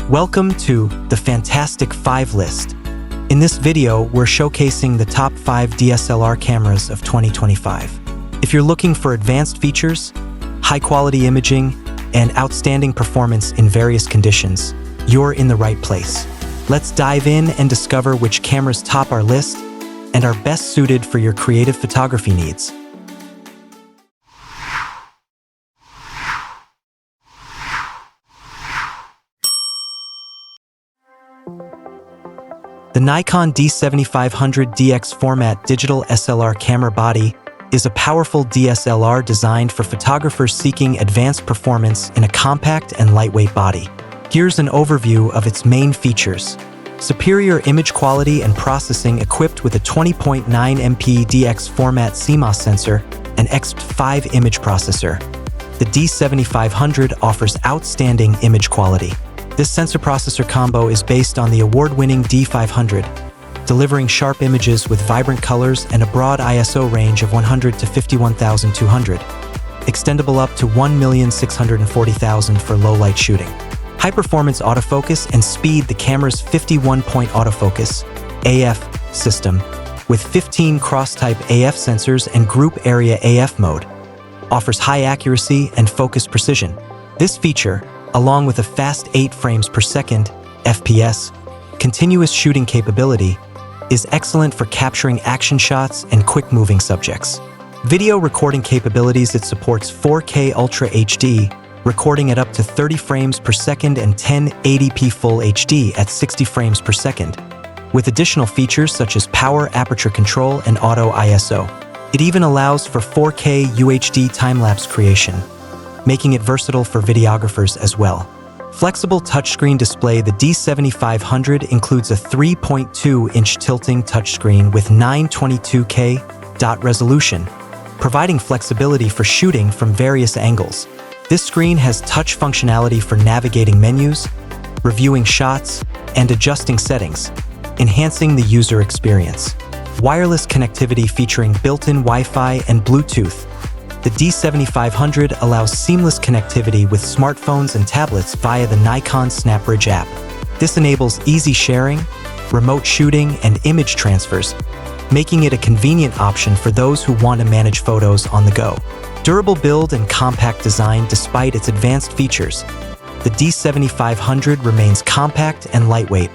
Welcome to the Fantastic 5 list. In this video, we're showcasing the top 5 DSLR cameras of 2025. If you're looking for advanced features, high-quality imaging, and outstanding performance in various conditions, you're in the right place. Let's dive in and discover which cameras top our list and are best suited for your creative photography needs. The Nikon D7500 DX format digital SLR camera body is a powerful DSLR designed for photographers seeking advanced performance in a compact and lightweight body. Here's an overview of its main features. Superior image quality and processing equipped with a 20.9 MP DX format CMOS sensor and EXP5 image processor. The D7500 offers outstanding image quality. This sensor-processor combo is based on the award-winning D500, delivering sharp images with vibrant colors and a broad ISO range of 100 to 51,200, extendable up to 1,640,000 for low-light shooting. High-performance autofocus and speed. The camera's 51-point autofocus AF system, with 15 cross-type AF sensors and group area AF mode, offers high accuracy and focus precision. This feature, along with a fast 8 frames per second FPS continuous shooting capability, is excellent for capturing action shots and quick-moving subjects. Video recording capabilities. It supports 4K Ultra HD, recording at up to 30 frames per second and 1080p Full HD at 60 frames per second, with additional features such as power aperture control and auto ISO. It even allows for 4K UHD time-lapse creation, making it versatile for videographers as well. Flexible touchscreen display. The D7500 includes a 3.2-inch tilting touchscreen with 922K dot resolution, providing flexibility for shooting from various angles. This screen has touch functionality for navigating menus, reviewing shots, and adjusting settings, enhancing the user experience. Wireless connectivity featuring built-in Wi-Fi and Bluetooth. The D7500 allows seamless connectivity with smartphones and tablets via the Nikon SnapBridge app. This enables easy sharing, remote shooting, and image transfers, making it a convenient option for those who want to manage photos on the go. Durable build and compact design. Despite its advanced features, the D7500 remains compact and lightweight,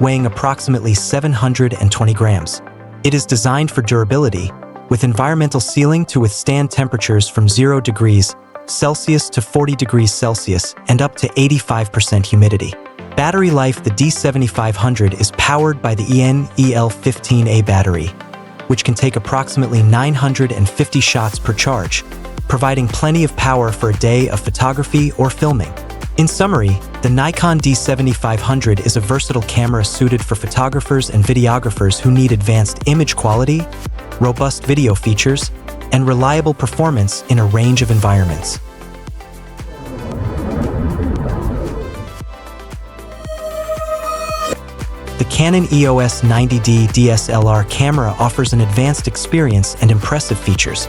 weighing approximately 720 grams. It is designed for durability, with environmental sealing to withstand temperatures from 0 degrees Celsius to 40 degrees Celsius and up to 85% humidity. Battery life. The D7500 is powered by the EL15A battery, which can take approximately 950 shots per charge, providing plenty of power for a day of photography or filming. In summary, the Nikon D7500 is a versatile camera suited for photographers and videographers who need advanced image quality, robust video features, and reliable performance in a range of environments. The Canon EOS 90D DSLR camera offers an advanced experience and impressive features,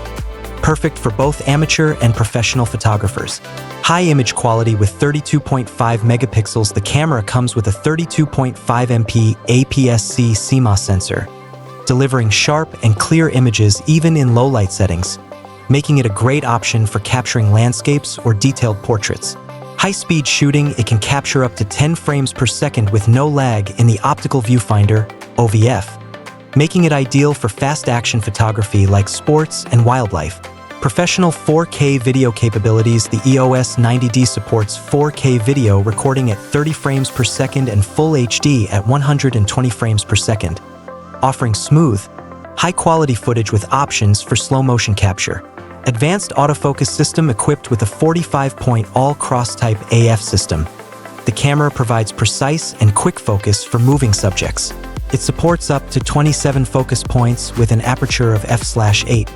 perfect for both amateur and professional photographers. High image quality with 32.5 megapixels. The camera comes with a 32.5 MP APS-C CMOS sensor, delivering sharp and clear images even in low-light settings, making it a great option for capturing landscapes or detailed portraits. High-speed shooting. It can capture up to 10 frames per second with no lag in the optical viewfinder, OVF, making it ideal for fast-action photography like sports and wildlife. Professional 4K video capabilities. The EOS 90D supports 4K video recording at 30 frames per second and Full HD at 120 frames per second, offering smooth, high-quality footage with options for slow-motion capture. Advanced autofocus system equipped with a 45-point all-cross-type AF system. The camera provides precise and quick focus for moving subjects. It supports up to 27 focus points with an aperture of f/8,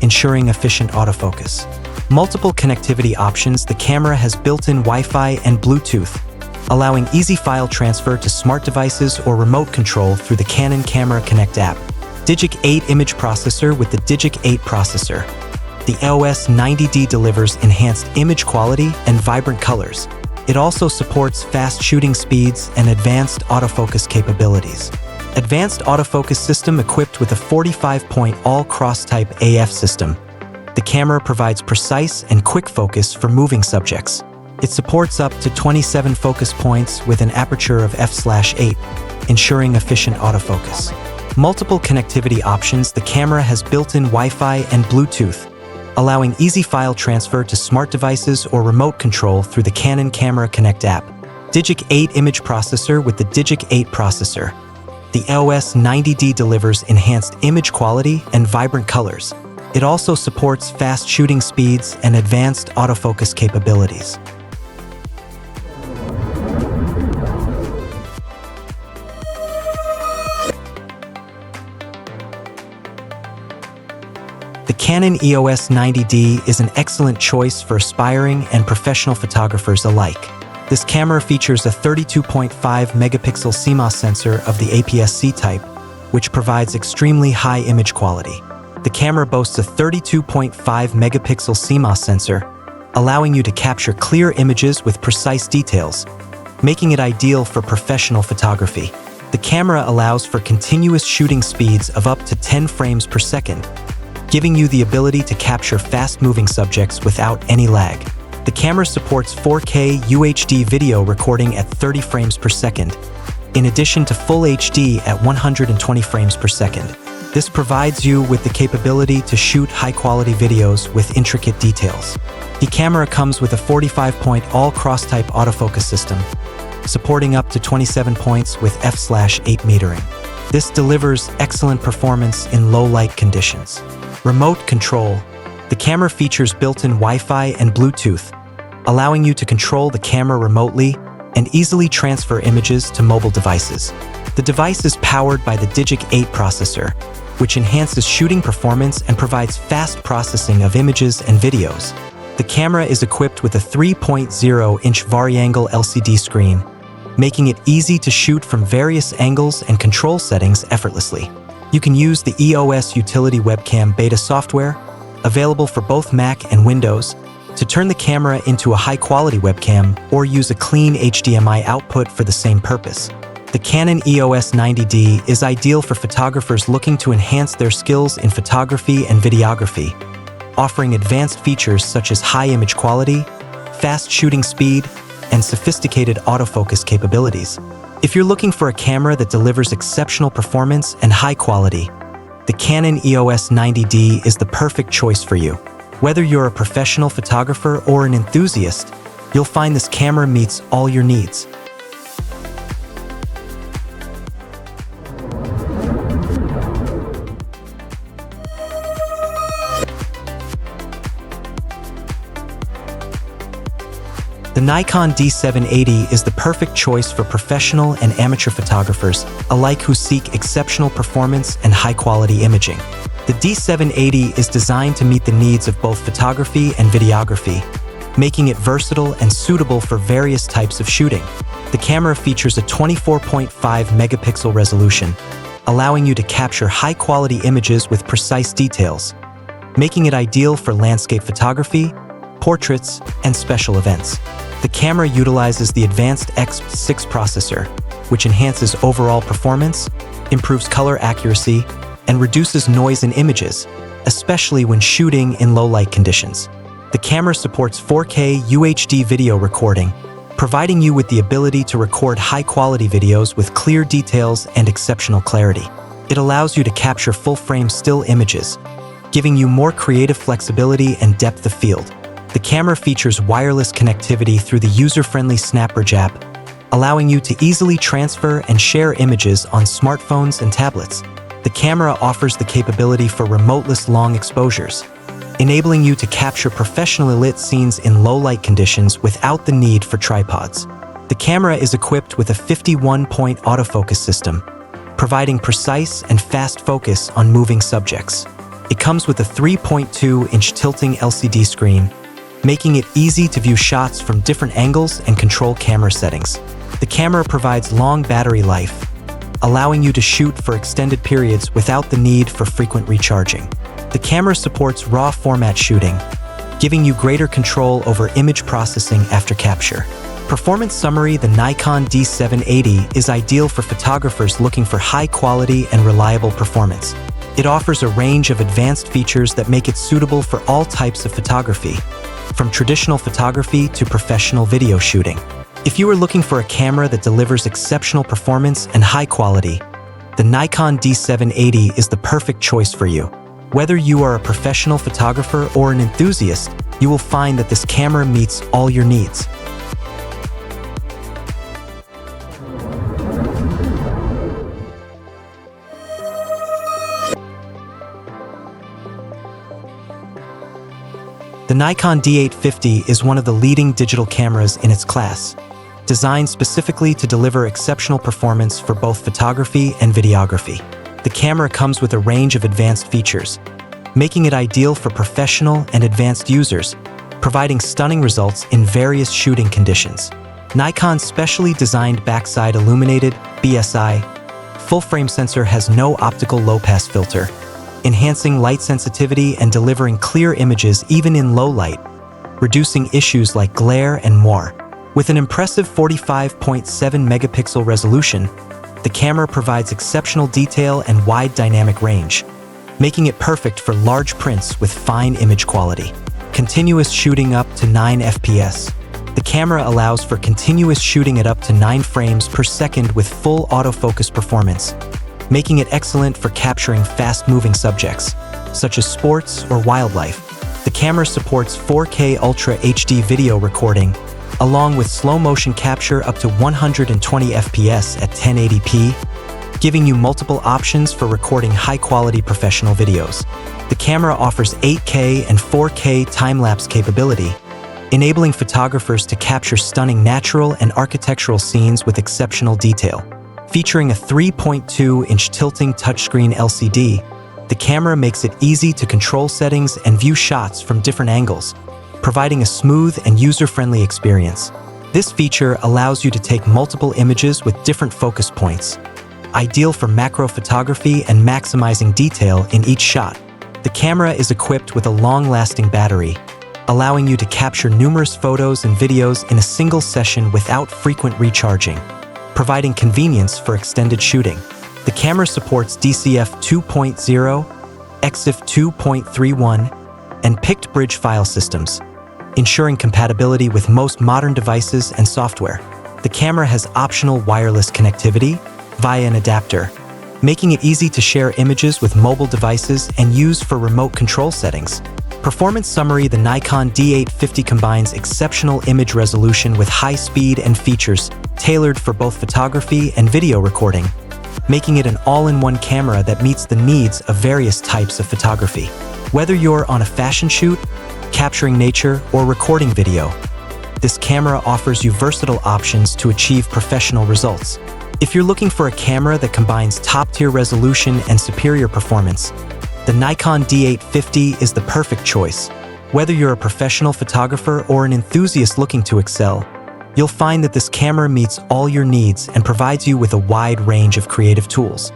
ensuring efficient autofocus. Multiple connectivity options. The camera has built-in Wi-Fi and Bluetooth, allowing easy file transfer to smart devices or remote control through the Canon Camera Connect app. Digic 8 image processor. With the Digic 8 processor, the EOS 90D delivers enhanced image quality and vibrant colors, It also supports fast shooting speeds and advanced autofocus capabilities. Advanced autofocus system equipped with a 45-point all-cross-type AF system. The camera provides precise and quick focus for moving subjects. It supports up to 27 focus points with an aperture of f/8, ensuring efficient autofocus. Multiple connectivity options. The camera has built-in Wi-Fi and Bluetooth, allowing easy file transfer to smart devices or remote control through the Canon Camera Connect app. Digic 8 image processor. With the Digic 8 processor, the EOS 90D delivers enhanced image quality and vibrant colors. It also supports fast shooting speeds and advanced autofocus capabilities. The Canon EOS 90D is an excellent choice for aspiring and professional photographers alike. This camera features a 32.5 megapixel CMOS sensor of the APS-C type, which provides extremely high image quality. The camera boasts a 32.5 megapixel CMOS sensor, allowing you to capture clear images with precise details, making it ideal for professional photography. The camera allows for continuous shooting speeds of up to 10 frames per second, giving you the ability to capture fast-moving subjects without any lag. The camera supports 4K UHD video recording at 30 frames per second, in addition to Full HD at 120 frames per second. This provides you with the capability to shoot high-quality videos with intricate details. The camera comes with a 45-point all-cross-type autofocus system, supporting up to 27 points with f/8 metering. This delivers excellent performance in low-light conditions. Remote control. The camera features built-in Wi-Fi and Bluetooth, allowing you to control the camera remotely and easily transfer images to mobile devices. The device is powered by the Digic 8 processor, which enhances shooting performance and provides fast processing of images and videos. The camera is equipped with a 3.0-inch vari-angle LCD screen, making it easy to shoot from various angles and control settings effortlessly. You can use the EOS Utility Webcam Beta software, available for both Mac and Windows, to turn the camera into a high-quality webcam or use a clean HDMI output for the same purpose. The Canon EOS 90D is ideal for photographers looking to enhance their skills in photography and videography, offering advanced features such as high image quality, fast shooting speed, and sophisticated autofocus capabilities. If you're looking for a camera that delivers exceptional performance and high quality, the Canon EOS 90D is the perfect choice for you. Whether you're a professional photographer or an enthusiast, you'll find this camera meets all your needs. The Nikon D780 is the perfect choice for professional and amateur photographers alike who seek exceptional performance and high-quality imaging. The D780 is designed to meet the needs of both photography and videography, making it versatile and suitable for various types of shooting. The camera features a 24.5 megapixel resolution, allowing you to capture high-quality images with precise details, making it ideal for landscape photography, portraits, and special events. The camera utilizes the advanced X6 processor, which enhances overall performance, improves color accuracy, and reduces noise in images, especially when shooting in low-light conditions. The camera supports 4K UHD video recording, providing you with the ability to record high-quality videos with clear details and exceptional clarity. It allows you to capture full-frame still images, giving you more creative flexibility and depth of field. The camera features wireless connectivity through the user-friendly SnapBridge app, allowing you to easily transfer and share images on smartphones and tablets. The camera offers the capability for remoteless long exposures, enabling you to capture professionally lit scenes in low-light conditions without the need for tripods. The camera is equipped with a 51-point autofocus system, providing precise and fast focus on moving subjects. It comes with a 3.2-inch tilting LCD screen, making it easy to view shots from different angles and control camera settings. The camera provides long battery life, allowing you to shoot for extended periods without the need for frequent recharging. The camera supports RAW format shooting, giving you greater control over image processing after capture. Performance summary: the Nikon D780 is ideal for photographers looking for high quality and reliable performance. It offers a range of advanced features that make it suitable for all types of photography, from traditional photography to professional video shooting. If you are looking for a camera that delivers exceptional performance and high quality, the Nikon D780 is the perfect choice for you. Whether you are a professional photographer or an enthusiast, you will find that this camera meets all your needs. The Nikon D850 is one of the leading digital cameras in its class, designed specifically to deliver exceptional performance for both photography and videography. The camera comes with a range of advanced features, making it ideal for professional and advanced users, providing stunning results in various shooting conditions. Nikon's specially designed backside illuminated BSI full-frame sensor has no optical low-pass filter, enhancing light sensitivity and delivering clear images even in low light, reducing issues like glare and more. With an impressive 45.7 megapixel resolution, the camera provides exceptional detail and wide dynamic range, making it perfect for large prints with fine image quality. Continuous shooting up to 9 FPS. The camera allows for continuous shooting at up to 9 frames per second with full autofocus performance, making it excellent for capturing fast-moving subjects, such as sports or wildlife. The camera supports 4K Ultra HD video recording, along with slow-motion capture up to 120 FPS at 1080p, giving you multiple options for recording high-quality professional videos. The camera offers 8K and 4K time-lapse capability, enabling photographers to capture stunning natural and architectural scenes with exceptional detail. Featuring a 3.2-inch tilting touchscreen LCD, the camera makes it easy to control settings and view shots from different angles, providing a smooth and user-friendly experience. This feature allows you to take multiple images with different focus points, ideal for macro photography and maximizing detail in each shot. The camera is equipped with a long-lasting battery, allowing you to capture numerous photos and videos in a single session without frequent recharging, providing convenience for extended shooting. The camera supports DCF 2.0, EXIF 2.31, and PICT bridge file systems, ensuring compatibility with most modern devices and software. The camera has optional wireless connectivity via an adapter, making it easy to share images with mobile devices and use for remote control settings. Performance summary: the Nikon D850 combines exceptional image resolution with high speed and features tailored for both photography and video recording, making it an all-in-one camera that meets the needs of various types of photography. Whether you're on a fashion shoot, capturing nature, or recording video, this camera offers you versatile options to achieve professional results. If you're looking for a camera that combines top-tier resolution and superior performance, the Nikon D850 is the perfect choice. Whether you're a professional photographer or an enthusiast looking to excel, you'll find that this camera meets all your needs and provides you with a wide range of creative tools.